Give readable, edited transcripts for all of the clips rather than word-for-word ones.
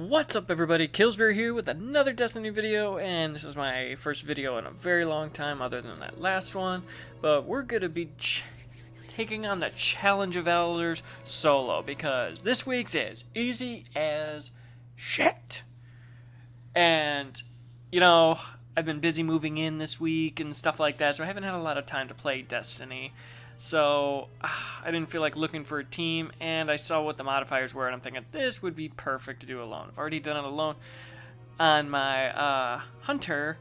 What's up everybody, Killsbury here with another Destiny video, and this is my first video in a very long time other than that last one, but we're going to be taking on the Challenge of Elders solo, because this week's is easy as shit. And, you know, I've been busy moving in this week and stuff like that, so I haven't had a lot of time to play Destiny. So, I didn't feel like looking for a team, and I saw what the modifiers were, and I'm thinking, this would be perfect to do alone. I've already done it alone on my Hunter,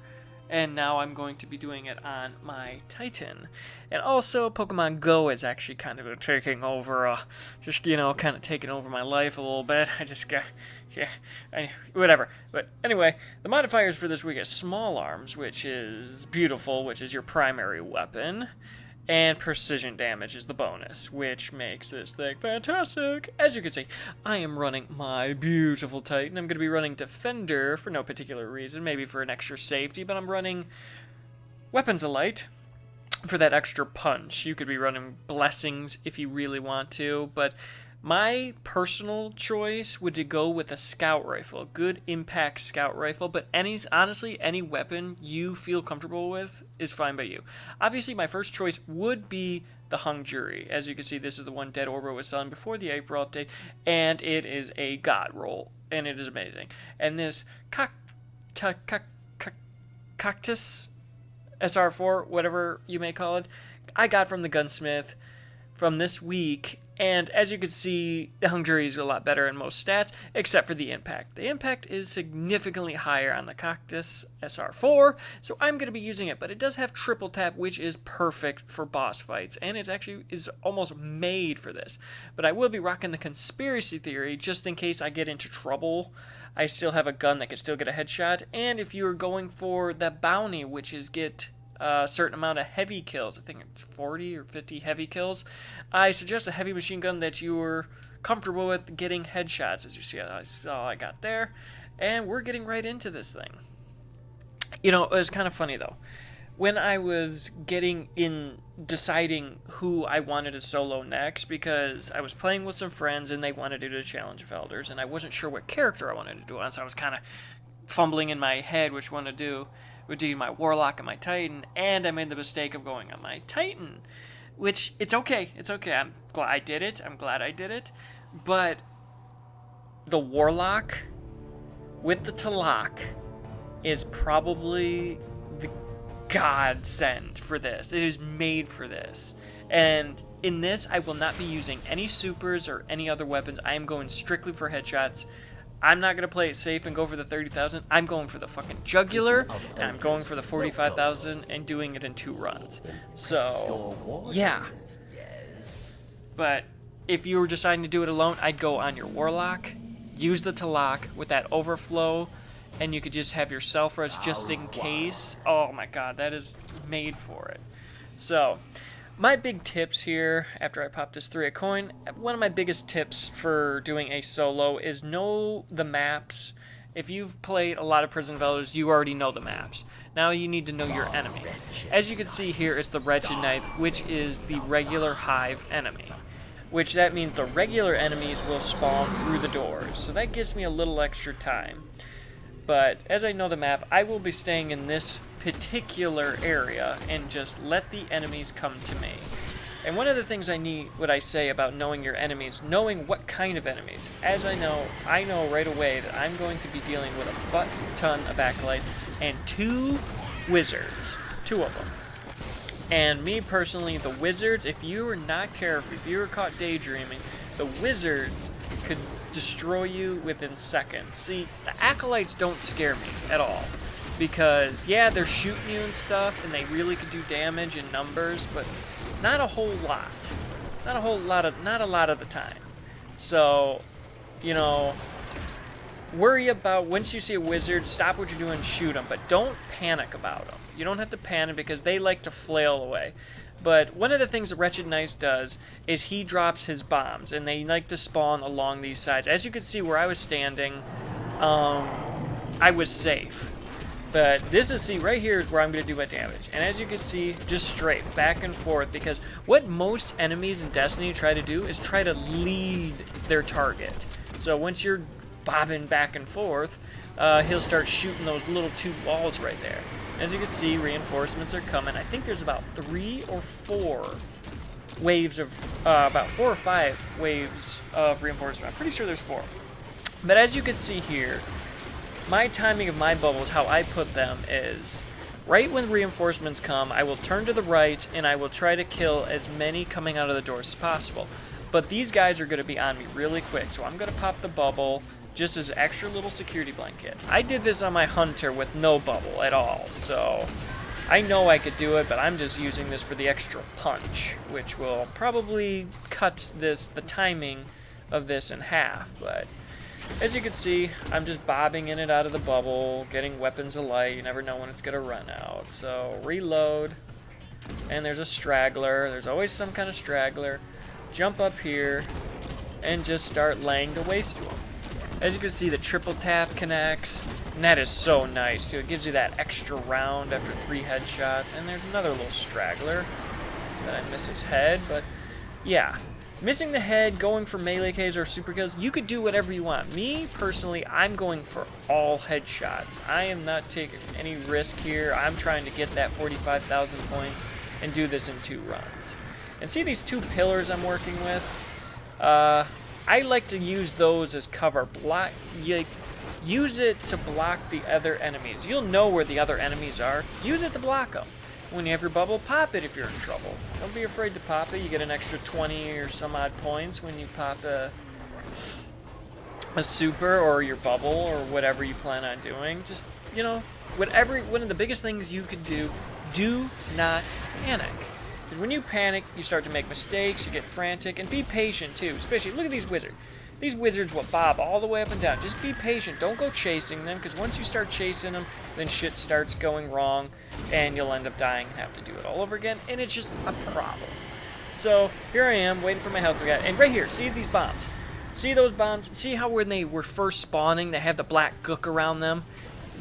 and now I'm going to be doing it on my Titan. And also, Pokemon Go is actually kind of taking over, kind of taking over my life a little bit. I just got, whatever. But anyway, the modifiers for this week is Small Arms, which is beautiful, which is your primary weapon. And precision damage is the bonus, which makes this thing fantastic. As you can see, I am running my beautiful Titan. I'm going to be running Defender for no particular reason, maybe for an extra safety, but I'm running Weapons of Light for that extra punch. You could be running Blessings if you really want to, but my personal choice would to go with a scout rifle, good impact scout rifle, but honestly, any weapon you feel comfortable with is fine by you. Obviously, my first choice would be the Hung Jury. As you can see, this is the one Dead Orbo was selling before the April update, and it is a god roll, and it is amazing. And this Cactus SR4, whatever you may call it, I got from the Gunsmith from this week. And as you can see, the Hung Jury is a lot better in most stats, except for the impact. The impact is significantly higher on the Cactus SR4, so I'm going to be using it. But it does have triple tap, which is perfect for boss fights, and it actually is almost made for this. But I will be rocking the Conspiracy Theory, just in case I get into trouble. I still have a gun that can still get a headshot, and if you're going for the Bounty, which is get a certain amount of heavy kills, I think it's 40 or 50 heavy kills, I suggest a heavy machine gun that you're comfortable with getting headshots. As you see, that's all I got there, and we're getting right into this thing. You know, it was kind of funny though, when I was deciding who I wanted to solo next, because I was playing with some friends and they wanted to do the Challenge of Elders, and I wasn't sure what character I wanted to do on, so I was kind of fumbling in my head which one to do. Would do my Warlock and my Titan, and I made the mistake of going on my Titan, which, it's okay, I'm glad I did it, but the Warlock with the Talak is probably the godsend for this. It is made for this, and in this, I will not be using any supers or any other weapons. I am going strictly for headshots. I'm not going to play it safe and go for the 30,000. I'm going for the fucking jugular, and I'm going for the 45,000 and doing it in 2 runs. So, yeah. But if you were deciding to do it alone, I'd go on your Warlock, use the Talak with that overflow, and you could just have your self-res just in case. Oh my god, that is made for it. So, my big tips here, after I pop this 3 a coin, one of my biggest tips for doing a solo is know the maps. If you've played a lot of Prison of Elders, you already know the maps. Now you need to know your enemy. As you can see here, it's the Wretched Knight, which is the regular Hive enemy. Which that means the regular enemies will spawn through the doors. So that gives me a little extra time. But as I know the map, I will be staying in this particular area and just let the enemies come to me. And one of the things what I say about knowing your enemies, knowing what kind of enemies. As I know right away that I'm going to be dealing with a butt ton of Acolyte and 2 wizards, 2 of them. And me personally, the wizards, if you were not careful, if you were caught daydreaming, the wizards could destroy you within seconds. See, the Acolytes don't scare me at all, because yeah, they're shooting you and stuff, and they really could do damage in numbers, but not a whole lot. Not a lot of the time. So, you know, worry about, once you see a wizard, stop what you're doing, shoot them, but don't panic about them. You don't have to panic because they like to flail away. But one of the things that Wretched Knight does is he drops his bombs, and they like to spawn along these sides. As you can see where I was standing, I was safe. But this is, see, right here is where I'm going to do my damage. And as you can see, just straight, back and forth, because what most enemies in Destiny try to do is try to lead their target. So once you're bobbing back and forth, he'll start shooting those little two walls right there. As you can see, reinforcements are coming. I think there's about 3 or 4 waves of, about 4 or 5 waves of reinforcement. I'm pretty sure there's 4. But as you can see here, my timing of my bubbles, how I put them is, right when reinforcements come, I will turn to the right and I will try to kill as many coming out of the doors as possible. But these guys are going to be on me really quick, so I'm going to pop the bubble just as an extra little security blanket. I did this on my hunter with no bubble at all, so I know I could do it, but I'm just using this for the extra punch, which will probably cut the timing of this in half. But as you can see, I'm just bobbing in and out of the bubble, getting weapons of light. You never know when it's going to run out. So reload, and there's a straggler. There's always some kind of straggler. Jump up here and just start laying the waste to them. As you can see, the triple tap connects, and that is so nice too. It gives you that extra round after 3 headshots. And there's another little straggler that I miss his head, but yeah, missing the head, going for melee kills or super kills, you could do whatever you want. Me personally, I'm going for all headshots. I am not taking any risk here. I'm trying to get that 45,000 points and do this in 2 runs. And see these 2 pillars I'm working with? I like to use those as cover. Use it to block the other enemies. You'll know where the other enemies are. Use it to block them. When you have your bubble, pop it if you're in trouble. Don't be afraid to pop it. You get an extra 20 or some odd points when you pop a super or your bubble or whatever you plan on doing. Just, you know, one of the biggest things you could do not panic. Because when you panic, you start to make mistakes, you get frantic, and be patient too. Especially, look at these wizards. These wizards will bob all the way up and down. Just be patient. Don't go chasing them, because once you start chasing them, then shit starts going wrong, and you'll end up dying and have to do it all over again, and it's just a problem. So, here I am, waiting for my health to get, and right here, see these bombs? See those bombs? See how when they were first spawning, they have the black gook around them?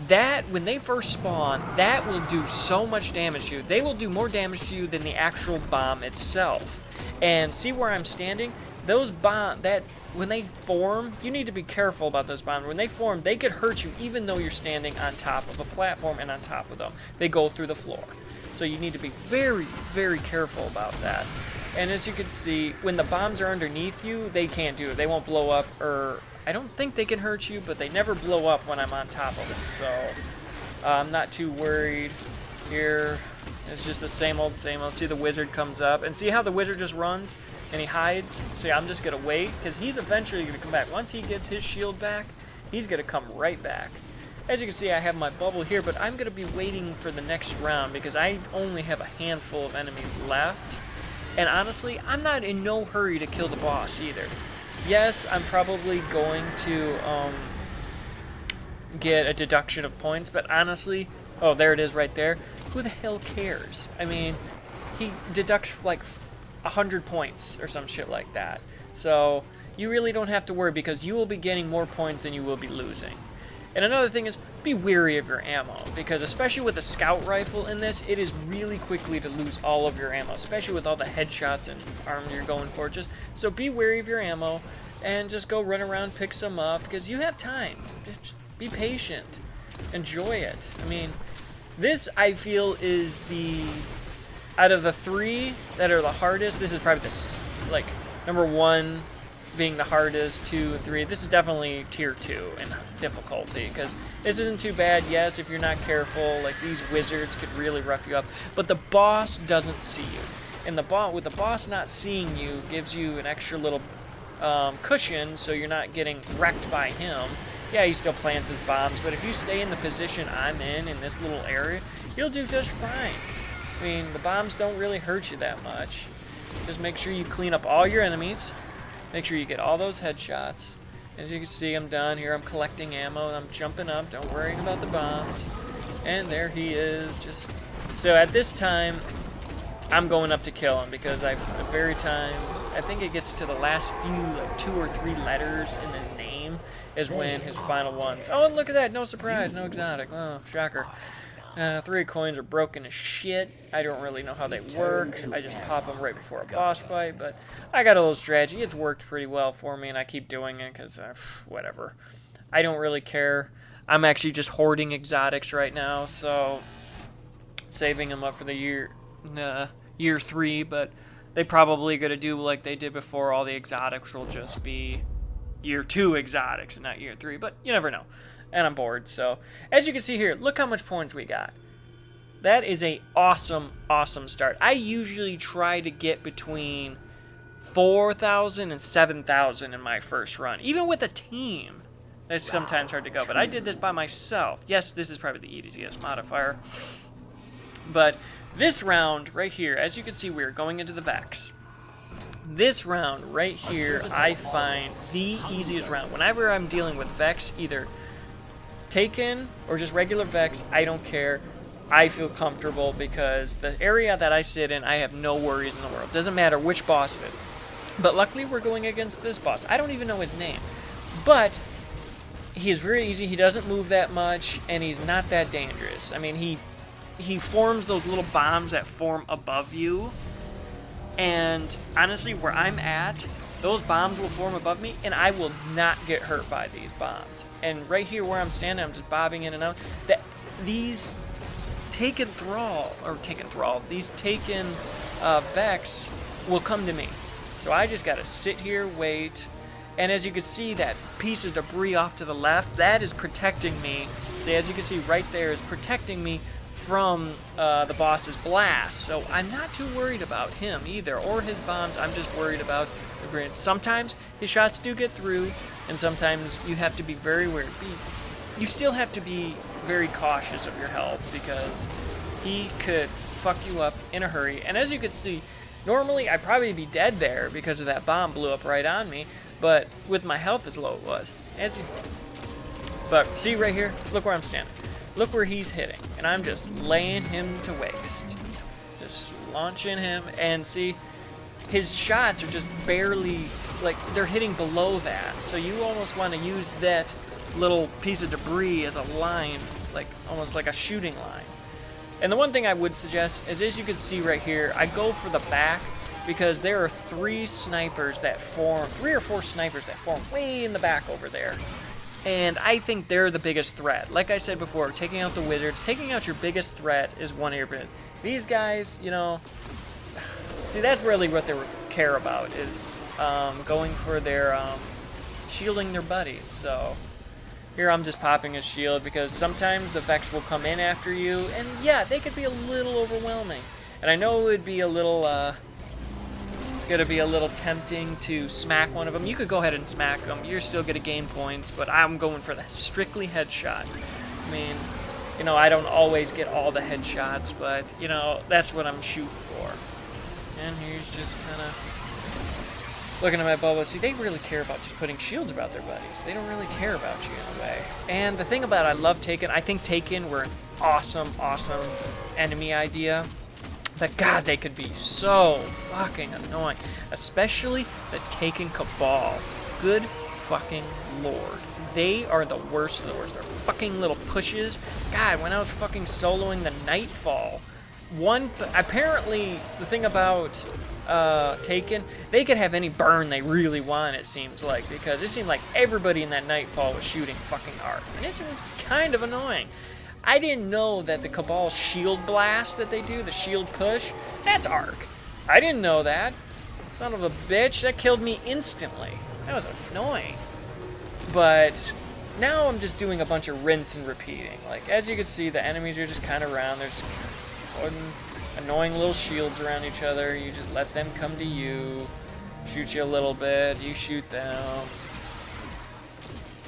That, when they first spawn, that will do so much damage to you. They will do more damage to you than the actual bomb itself. And see where I'm standing? Those bombs, when they form, you need to be careful about those bombs. When they form, they could hurt you even though you're standing on top of a platform and on top of them. They go through the floor. So you need to be very, very careful about that. And as you can see, when the bombs are underneath you, they can't do it. They won't blow up, or I don't think they can hurt you, but they never blow up when I'm on top of them. So I'm not too worried here. It's just the same old, same old. See the wizard comes up, and see how the wizard just runs and he hides? See, I'm just going to wait, because he's eventually going to come back. Once he gets his shield back, he's going to come right back. As you can see, I have my bubble here, but I'm going to be waiting for the next round, because I only have a handful of enemies left. And honestly, I'm not in no hurry to kill the boss either. Yes, I'm probably going to get a deduction of points, but honestly, oh, there it is right there. Who the hell cares? I mean, he deducts like 100 points or some shit like that. So you really don't have to worry, because you will be getting more points than you will be losing. And another thing is, be wary of your ammo, because especially with a scout rifle in this, it is really quickly to lose all of your ammo, especially with all the headshots and armor you're going for. So be wary of your ammo, and just go run around, pick some up, because you have time. Just be patient. Enjoy it. I mean, this, I feel, is out of the 3 that are the hardest, this is probably like, number 1 being the hardest, 2 and 3. This is definitely tier 2 in difficulty, because this isn't too bad. Yes, if you're not careful, like these wizards could really rough you up, but the boss doesn't see you, and with the boss not seeing you gives you an extra little cushion, so you're not getting wrecked by him. Yeah, he still plants his bombs, but if you stay in the position I'm in this little area, you'll do just fine. I mean, the bombs don't really hurt you that much. Just make sure you clean up all your enemies. Make sure you get all those headshots. As you can see, I'm done here. I'm collecting ammo, and I'm jumping up. Don't worry about the bombs. And there he is. So at this time, I'm going up to kill him, because the very time, I think it gets to the last few, like 2 or 3 letters in his name, is when his final ones. Oh, and look at that. No surprise. No exotic. Oh, shocker. 3 coins are broken as shit. I don't really know how they work. I just pop them right before a boss fight, but I got a little strategy. It's worked pretty well for me, and I keep doing it because, whatever. I don't really care. I'm actually just hoarding exotics right now, so saving them up for the year 3, but they probably gonna do like they did before. All the exotics will just be year 2 exotics and not year 3, but you never know. And I'm bored, so as you can see here, look how much points we got. That is a awesome start. I usually try to get between 4,000 and 7,000 in my first run, even with a team. It's sometimes hard to go, but I did this by myself. Yes, this is probably the easiest modifier. But this round right here, as you can see, we're going into the Vex. This round right here, I find the easiest round. Whenever I'm dealing with Vex, either Taken or just regular Vex, I don't care. I feel comfortable because the area that I sit in, I have no worries in the world. Doesn't matter which boss it is. But luckily, we're going against this boss. I don't even know his name. But he is very easy. He doesn't move that much, and he's not that dangerous. I mean, he forms those little bombs that form above you. And honestly, where I'm at, those bombs will form above me, and I will not get hurt by these bombs. And right here where I'm standing, I'm just bobbing in and out. These Taken Vex will come to me. So I just gotta sit here, wait. And as you can see, that piece of debris off to the left, that is protecting me. See, as you can see right there, is protecting me from the boss's blast. So I'm not too worried about him either, or his bombs. I'm just worried about the grenade. Sometimes his shots do get through, and sometimes you have to be very wary. You still have to be very cautious of your health, because he could fuck you up in a hurry. And as you can see, normally I'd probably be dead there because of that bomb blew up right on me, but with my health as low it was. But see right here, look where I'm standing. Look where he's hitting, and I'm just laying him to waste. Just launching him, and see, his shots are just barely, like, they're hitting below that. So you almost want to use that little piece of debris as a line, like almost like a shooting line. And the one thing I would suggest is, as you can see right here, I go for the back because there are 3 or 4 snipers that form way in the back over there. And I think they're the biggest threat. Like I said before, taking out the wizards, taking out your biggest threat is one of your big. These guys, you know, see, that's really what they care about, is going for their shielding their buddies. So here I'm just popping a shield because sometimes the Vex will come in after you, and yeah, they could be a little overwhelming. And I know it would be a little, it's going to be a little tempting to smack one of them. You could go ahead and smack them. You're still going to gain points, but I'm going for the strictly headshots. I mean, you know, I don't always get all the headshots, but, you know, that's what I'm shooting for. And here's just kind of looking at my bubble. See, they really care about just putting shields about their buddies. They don't really care about you in a way. And the thing about I love Taken, I think Taken were an awesome enemy idea. But God, they could be so fucking annoying. Especially the Taken Cabal. Good fucking lord. They are the worst of the worst. They're fucking little pushes. God, when I was fucking soloing the Nightfall, apparently the thing about Taken, they could have any burn they really want, it seems like, because it seemed like everybody in that Nightfall was shooting fucking arc, and it was kind of annoying. I didn't know that the Cabal shield blast that they do, the shield push, that's arc. I didn't know that. Son of a bitch, that killed me instantly. That was annoying. But now I'm just doing a bunch of rinse and repeating. Like, as you can see, the enemies are just kind of around. They're just putting annoying little shields around each other. You just let them come to you, shoot you a little bit, you shoot them.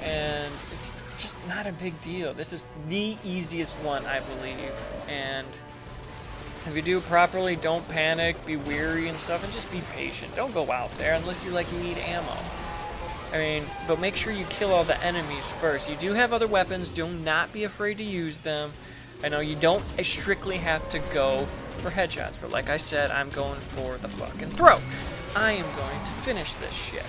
And it's just not a big deal. This is the easiest one, I believe. And if you do it properly, don't panic, be weary and stuff, and just be patient. Don't go out there unless you need ammo. I mean, but make sure you kill all the enemies first. You do have other weapons. Do not be afraid to use them. I know you don't strictly have to go for headshots, but like I said, I'm going for the fucking throw. I am going to finish this shit.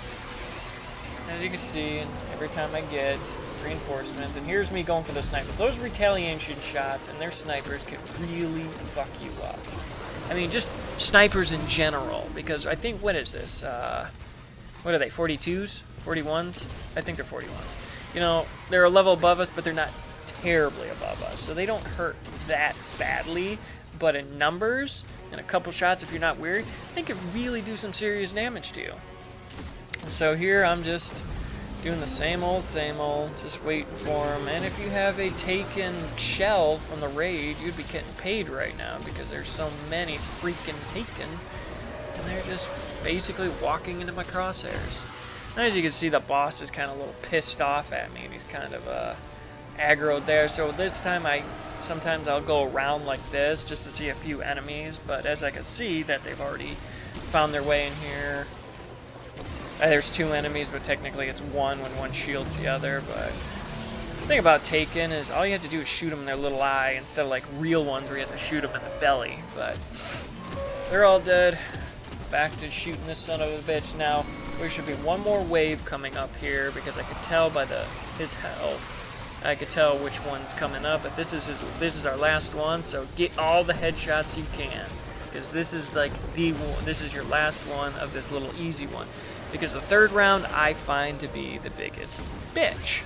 As you can see, every time I get reinforcements, and here's me going for the snipers. Those retaliation shots and their snipers can really fuck you up. I mean, just snipers in general, because I think, what is this? What are they, 42s? 41s? I think they're 41s. you know, they're a level above us, but they're not terribly above us. So they don't hurt that badly, but in numbers, in a couple shots, if you're not weary, they could really do some serious damage to you. And so here I'm just doing the same old, just waiting for them. And if you have a taken shell from the raid, you'd be getting paid right now because there's so many freaking taken. And they're just basically walking into my crosshairs. And as you can see, the boss is kind of a little pissed off at me, and he's kind of aggroed there. So this time sometimes I'll go around like this just to see a few enemies, but as I can see that they've already found their way in here. There's 2 enemies, but technically it's one when one shields the other. But the thing about Taken is all you have to do is shoot them in their little eye instead of like real ones where you have to shoot them in the belly. But they're all dead. Back to shooting this son of a bitch now. There should be one more wave coming up here because I could tell by his health. I could tell which one's coming up, but this is our last one. So get all the headshots you can, because this is like this is your last one of this little easy one. Because the 3rd round I find to be the biggest bitch,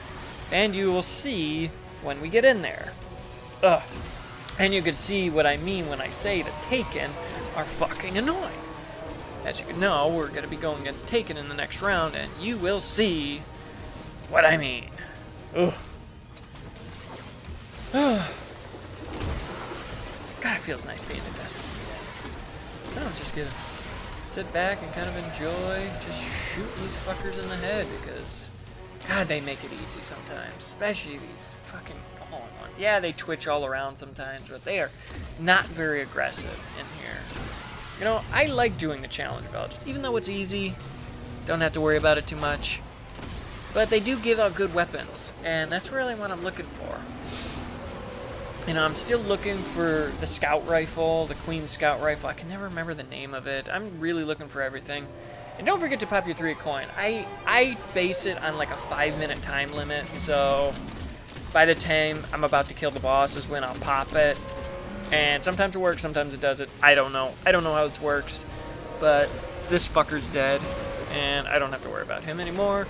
and you will see when we get in there. And you can see what I mean when I say that Taken are fucking annoying. As you can know, we're going to be going against Taken in the next round, and you will see what I mean. Ugh. God, it feels nice being in Destiny. No, I'm just gonna sit back and kind of enjoy just shooting these fuckers in the head because, God, they make it easy sometimes. Especially these fucking fallen ones. Yeah, they twitch all around sometimes, but they are not very aggressive in here. You know, I like doing the challenge villages, even though it's easy. Don't have to worry about it too much. But they do give out good weapons, and that's really what I'm looking for. You know, I'm still looking for the scout rifle, the Queen Scout rifle. I can never remember the name of it. I'm really looking for everything. And don't forget to pop your 3 coin. I base it on like a 5-minute time limit, so by the time I'm about to kill the boss is when I'll pop it. And sometimes it works, sometimes it doesn't. I don't know. I don't know how this works. But this fucker's dead, and I don't have to worry about him anymore.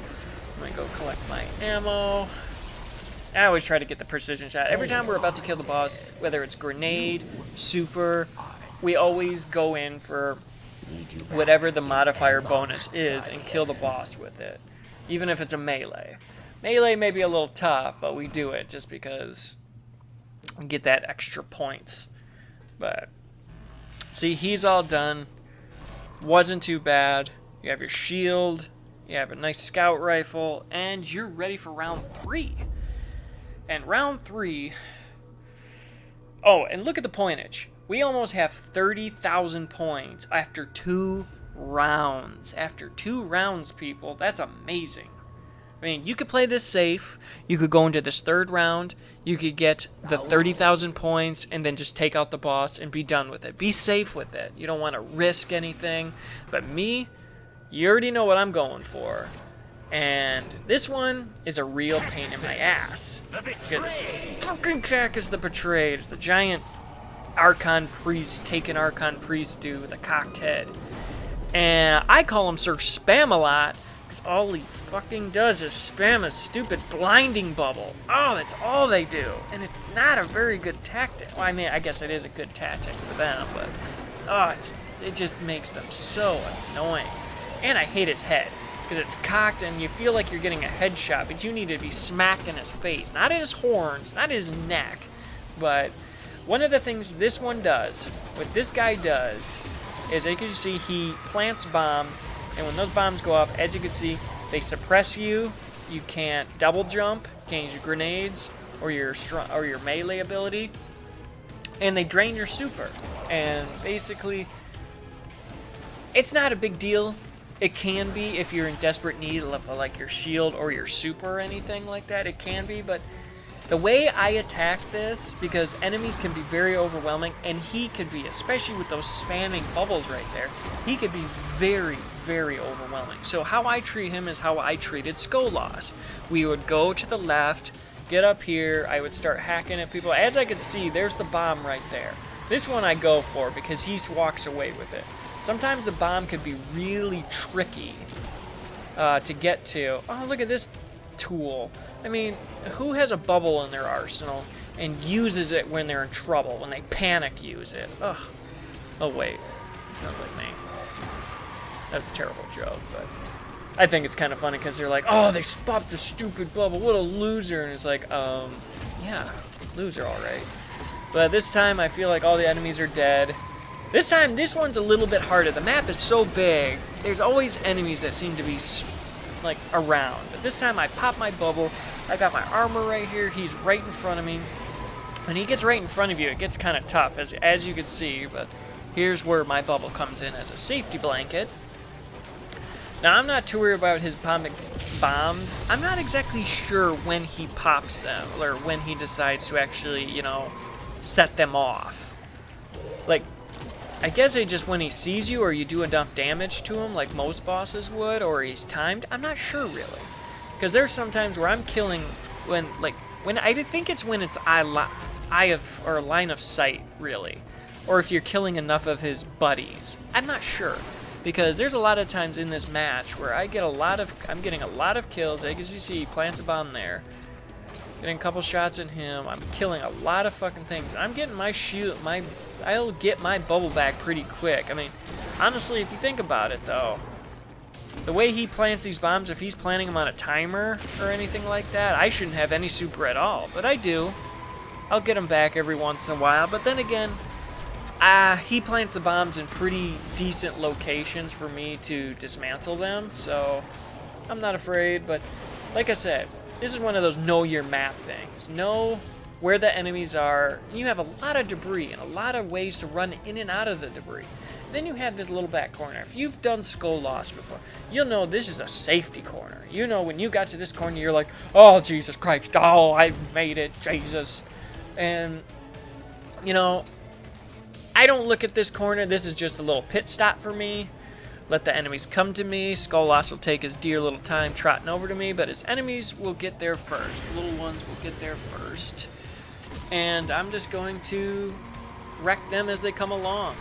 I'm gonna go collect my ammo. I always try to get the precision shot. Every time we're about to kill the boss, whether it's grenade, super, we always go in for whatever the modifier bonus is and kill the boss with it. Even if it's a melee. Melee may be a little tough, but we do it just because we get that extra points. But, see, he's all done. Wasn't too bad. You have your shield, you have a nice scout rifle, and you're ready for round 3. And round 3... Oh, and look at the pointage. We almost have 30,000 points after 2 rounds. After 2 rounds, people. That's amazing. I mean, you could play this safe. You could go into this 3rd round. You could get the 30,000 points and then just take out the boss and be done with it. Be safe with it. You don't want to risk anything. But me, you already know what I'm going for. And this one is a real pain in my ass. Because it's as fucking jack as the Betrayed. It's the giant Archon Priest, Taken Archon Priest dude with a cocked head. And I call him Sir Spam-A-Lot, because all he fucking does is spam a stupid blinding bubble. Oh, that's all they do. And it's not a very good tactic. Well, I mean, I guess it is a good tactic for them, but it just makes them so annoying. And I hate his head, because it's cocked and you feel like you're getting a headshot, but you need to be smacked in his face. Not his horns, not his neck, but one of the things this one does, what this guy does, is as you can see, he plants bombs, and when those bombs go off, as you can see, they suppress you. You can't double jump, can't use your grenades or your melee ability, and they drain your super. And basically, it's not a big deal. It can be if you're in desperate need of like your shield or your super or anything like that. It can be, but the way I attack this, because enemies can be very overwhelming, and he could be, especially with those spamming bubbles right there, he could be very, very overwhelming. So how I treat him is how I treated Skolas. We would go to the left, get up here, I would start hacking at people. As I could see, there's the bomb right there. This one I go for because he walks away with it. Sometimes the bomb could be really tricky to get to. Oh, look at this tool. I mean, who has a bubble in their arsenal and uses it when they're in trouble, when they panic use it? Ugh. Oh, wait. Sounds like me. That's a terrible joke, but I think it's kind of funny because they're like, oh, they popped the stupid bubble. What a loser. And it's like, yeah, loser, all right. But this time, I feel like all the enemies are dead. This time, this one's a little bit harder. The map is so big. There's always enemies that seem to be, like, around. But this time, I pop my bubble. I got my armor right here. He's right in front of me. When he gets right in front of you, it gets kind of tough, as you can see. But here's where my bubble comes in as a safety blanket. Now, I'm not too worried about his atomic bombs. I'm not exactly sure when he pops them, or when he decides to actually, you know, set them off. Like, I guess it just when he sees you, or you do enough damage to him, like most bosses would, or he's timed. I'm not sure, really. Because there's some times where I'm killing when I think it's when it's or line of sight, really. Or if you're killing enough of his buddies. I'm not sure. Because there's a lot of times in this match where I'm getting a lot of kills. As you see, he plants a bomb there. Getting a couple shots at him. I'm killing a lot of fucking things. I'm getting my I'll get my bubble back pretty quick. I mean, honestly, if you think about it, though, the way he plants these bombs, if he's planting them on a timer or anything like that, I shouldn't have any super at all. But I do. I'll get them back every once in a while. But then again, he plants the bombs in pretty decent locations for me to dismantle them, so I'm not afraid. But like I said, this is one of those know your map things. Know where the enemies are. You have a lot of debris and a lot of ways to run in and out of the debris. Then you have this little back corner. If you've done Skull Lost before, you'll know this is a safety corner. You know when you got to this corner, you're like, oh, Jesus Christ, oh, I've made it, Jesus. And, you know, I don't look at this corner. This is just a little pit stop for me. Let the enemies come to me. Skull Lost will take his dear little time trotting over to me, but his enemies will get there first. The little ones will get there first. And I'm just going to wreck them as they come along.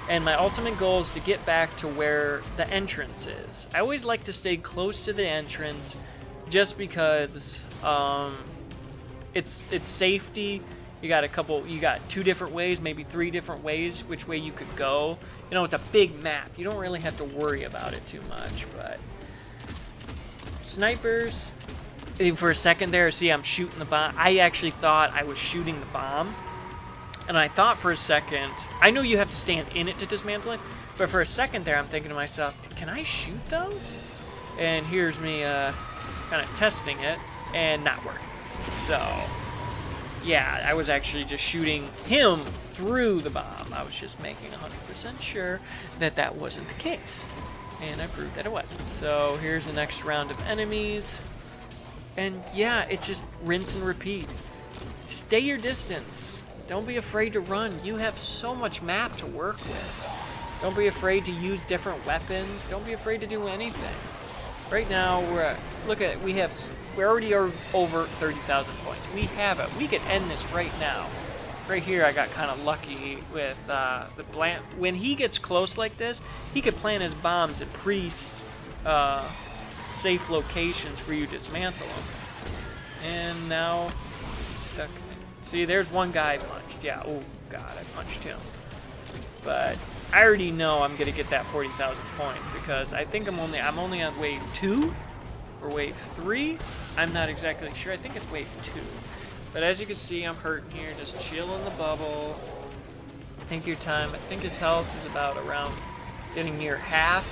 And my ultimate goal is to get back to where the entrance is. I always like to stay close to the entrance just because it's safety. You got 2 different ways, maybe 3 different ways which way you could go. You know, it's a big map. You don't really have to worry about it too much, but snipers, for a second there, see I'm shooting the bomb. I actually thought I was shooting the bomb. And I thought for a second, I know you have to stand in it to dismantle it, but for a second there I'm thinking to myself, can I shoot those? And here's me kind of testing it and not working. So yeah, I was actually just shooting him through the bomb. I was just making 100% sure that that wasn't the case. And I proved that it wasn't. So here's the next round of enemies. And yeah, it's just rinse and repeat. Stay your distance. Don't be afraid to run. You have so much map to work with. Don't be afraid to use different weapons. Don't be afraid to do anything. Right now, we already are over 30,000 points. We have it. We could end this right now. Right here, I got kind of lucky with the plant. When he gets close like this, he could plant his bombs at pretty safe locations for you to dismantle them. And now, stuck. See, there's one guy punched. Yeah. Oh God, I punched him. But I already know I'm gonna get that 40,000 points because I think I'm only on wave 2 or wave 3. I'm not exactly sure. I think it's wave 2. But as you can see, I'm hurting here. Just chill in the bubble. Take your time. I think his health is about around getting near half.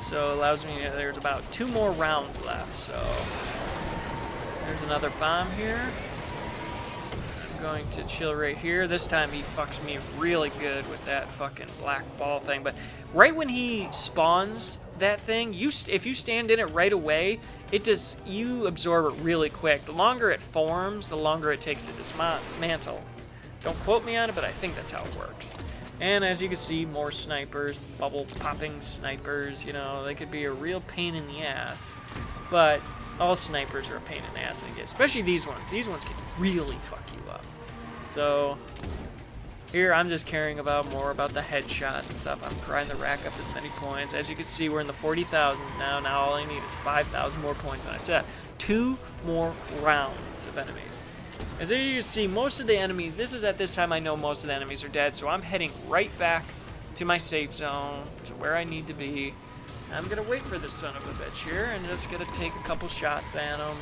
So it allows me to, there's about 2 more rounds left. So there's another bomb here. I'm going to chill right here. This time he fucks me really good with that fucking black ball thing. But right when he spawns that thing, if you stand in it right away, you absorb it really quick. The longer it forms, the longer it takes to dismantle. Don't quote me on it, but I think that's how it works. And as you can see, more snipers, bubble popping snipers. You know, they could be a real pain in the ass, but all snipers are a pain in the ass, especially these ones. These ones can really fuck you up. So here I'm just caring more about the headshots and stuff. I'm trying to rack up as many points. As you can see, we're in the 40,000 now. Now all I need is 5,000 more points. And I said, 2 more rounds of enemies. As you can see, most of the enemy, this is at this time I know most of the enemies are dead, so I'm heading right back to my safe zone, to where I need to be. I'm gonna wait for this son of a bitch here, and just gonna take a couple shots at him.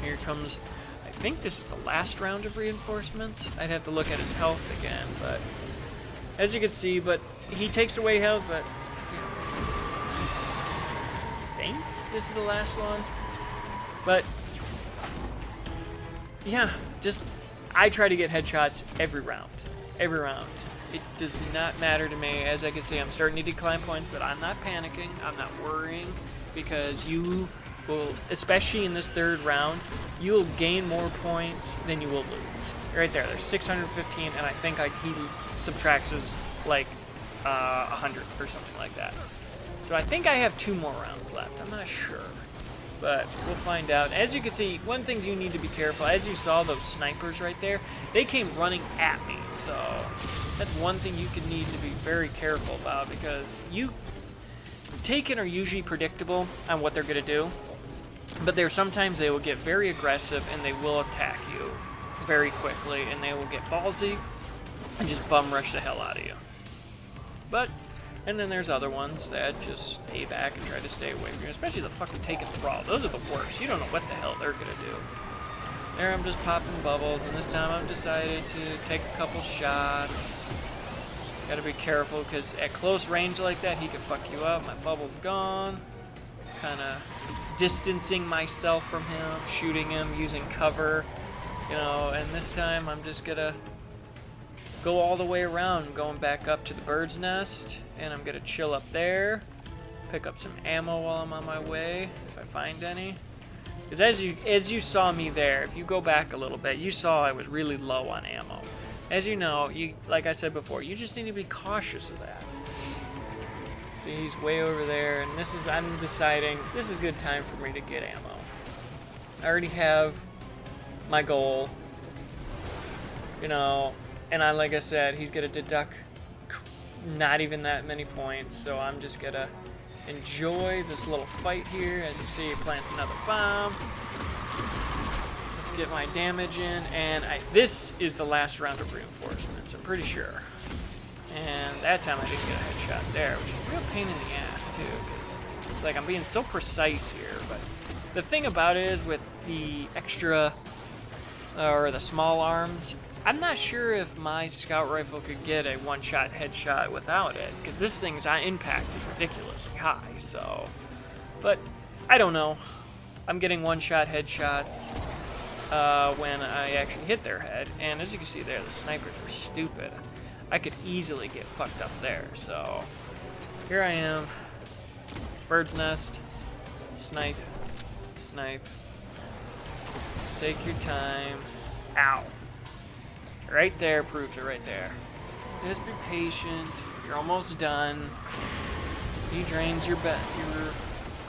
Here comes, I think this is the last round of reinforcements. I'd have to look at his health again, but as you can see, but he takes away health, but you know, I think this is the last one. But yeah, just I try to get headshots every round. Every round. It does not matter to me. As I can see, I'm starting to decline points, but I'm not panicking. I'm not worrying, because you will, especially in this 3rd round, you will gain more points than you will lose. Right there, there's 615, and I think he subtracts as like 100 or something like that. So I think I have 2 more rounds left. I'm not sure, but we'll find out. As you can see, one thing you need to be careful, as you saw those snipers right there, they came running at me, so that's one thing you can need to be very careful about, because Taken are usually predictable on what they're going to do, but sometimes they will get very aggressive and they will attack you very quickly, and they will get ballsy and just bum rush the hell out of you. And then there's other ones that just stay back and try to stay away from you, especially the fucking Taken Thrall. Those are the worst. You don't know what the hell they're going to do. There I'm just popping bubbles, and this time I've decided to take a couple shots. Gotta be careful, because at close range like that, he can fuck you up. My bubble's gone. Kind of distancing myself from him, shooting him, using cover. You know, and this time I'm just gonna go all the way around, going back up to the bird's nest, and I'm gonna chill up there, pick up some ammo while I'm on my way, if I find any. Because as you saw me there, if you go back a little bit, you saw I was really low on ammo. As you know, like I said before, you just need to be cautious of that. See, he's way over there, and I'm deciding, this is a good time for me to get ammo. I already have my goal, you know, and like I said, he's gonna deduct not even that many points, so I'm just gonna enjoy this little fight here. As you see, he plants another bomb. Let's get my damage in, and this is the last round of reinforcements, I'm pretty sure. And that time I didn't get a headshot there, which is a real pain in the ass too, because it's like I'm being so precise here. But the thing about it is, with the extra, or the small arms, I'm not sure if my scout rifle could get a one-shot headshot without it, because this thing's impact is ridiculously high, so. But I don't know. I'm getting one-shot headshots when I actually hit their head, and as you can see there, the snipers are stupid. I could easily get fucked up there, so here I am. Bird's nest. Snipe. Snipe. Take your time. Ow. Right there proves it right there. Just be patient. You're almost done. He drains your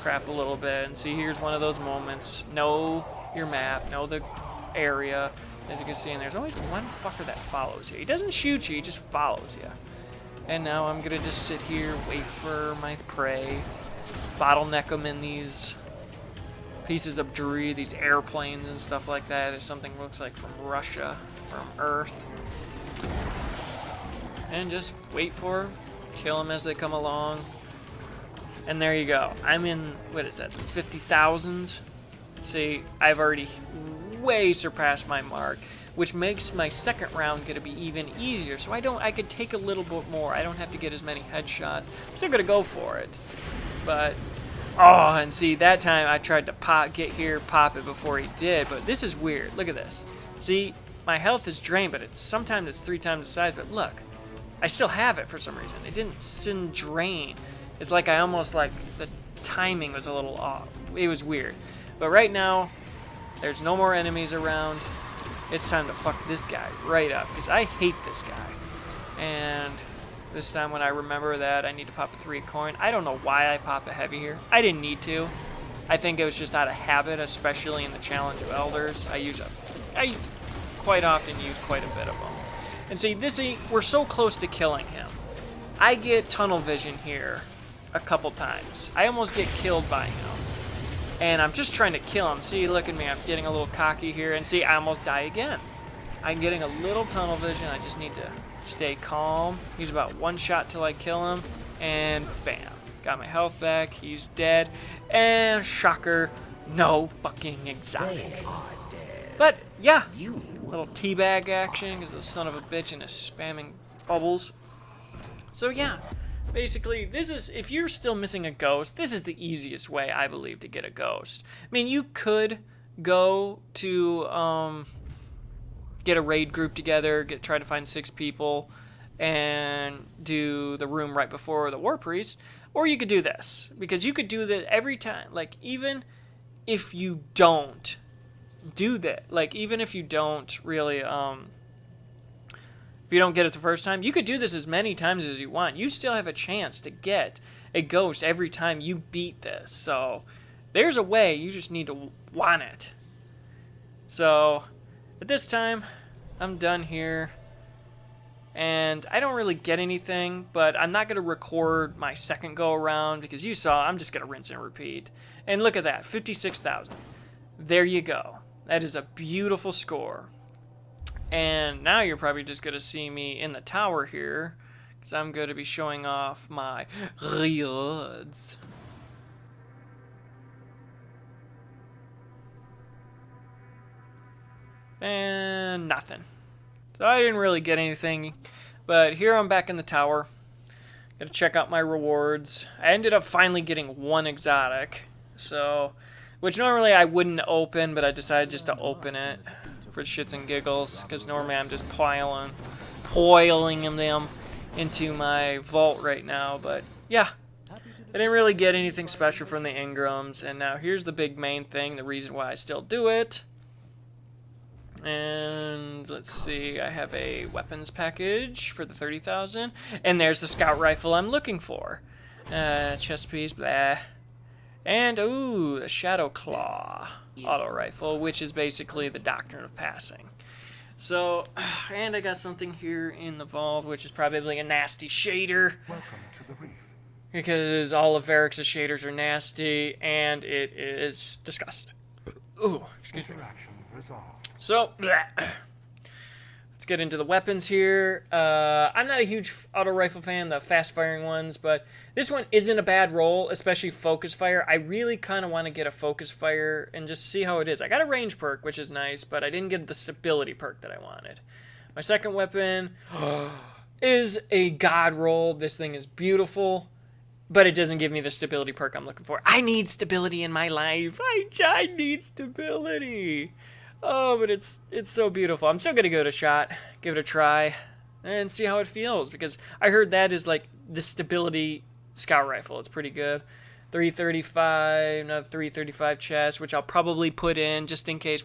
crap a little bit, and see, here's one of those moments. Know your map. Know the area. As you can see, and there's always one fucker that follows you. He doesn't shoot you, he just follows you. And now I'm gonna just sit here, wait for my prey, bottleneck them in these pieces of debris, these airplanes and stuff like that. There's something looks like from Russia, from Earth. And just wait for them, kill them as they come along. And there you go. I'm in, what is that, the 50,000s? See, I've already way surpassed my mark, which makes my second round gonna be even easier. So I could take a little bit more. I don't have to get as many headshots. I'm still gonna go for it. But oh, and see, that time I tried to pop it before he did, but this is weird. Look at this. See, my health is drained, but sometimes it's 3 times the size, but look, I still have it for some reason. It didn't drain. It's like I almost, like, the timing was a little off. It was weird. But right now, there's no more enemies around. It's time to fuck this guy right up, because I hate this guy. And this time when I remember that I need to pop a 3 coin, I don't know why I pop a heavy here. I didn't need to. I think it was just out of habit, especially in the Challenge of Elders. I quite often use quite a bit of them. And see, we're so close to killing him. I get tunnel vision here a couple times. I almost get killed by him. And I'm just trying to kill him. See, look at me. I'm getting a little cocky here. And see, I almost die again. I'm getting a little tunnel vision. I just need to stay calm. He's about one shot till I kill him. And bam. Got my health back. He's dead. And shocker, no fucking exotic. But yeah, little teabag action because the son of a bitch and is spamming bubbles. So yeah, basically this is, if you're still missing a ghost, this is the easiest way I believe to get a ghost. I mean, you could go to get a raid group together, try to find 6 people, and do the room right before the War Priest, or you could do this, because you could do that every time. Like, even if you don't do that, like, even if you don't really, if you don't get it the first time, you could do this as many times as you want. You still have a chance to get a ghost every time you beat this. So, there's a way, you just need to want it. So, at this time, I'm done here. And I don't really get anything, but I'm not going to record my second go around because you saw I'm just going to rinse and repeat. And look at that, 56,000. There you go. That is a beautiful score. And now you're probably just going to see me in the tower here because I'm going to be showing off my rewards. And nothing. So I didn't really get anything, but here I'm back in the tower. Gotta check out my rewards. I ended up finally getting 1 exotic, so, which normally I wouldn't open, but I decided just to open it for shits and giggles, because normally I'm just piling them into my vault right now, but yeah. I didn't really get anything special from the Ingrams, and now here's the big main thing, the reason why I still do it. And let's see, I have a weapons package for the 30,000. And there's the scout rifle I'm looking for. Chest piece, blah. And, ooh, the Shadow Claw auto rifle, which is basically the Doctrine of Passing. So, and I got something here in the vault, which is probably a nasty shader. Welcome to the reef. Because all of Varrix's shaders are nasty, and it is disgusting. Ooh, excuse me. Interaction resolved. So, let's get into the weapons here. I'm not a huge auto rifle fan, the fast firing ones, but this one isn't a bad roll, especially focus fire. I really kind of want to get a focus fire and just see how it is. I got a range perk, which is nice, but I didn't get the stability perk that I wanted. My second weapon is a god roll. This thing is beautiful, but it doesn't give me the stability perk I'm looking for. I need stability in my life. I need stability. Oh, but it's so beautiful. I'm still going to give it a shot, give it a try, and see how it feels, because I heard that is like the stability scout rifle. It's pretty good. 335, another 335 chest, which I'll probably put in just in case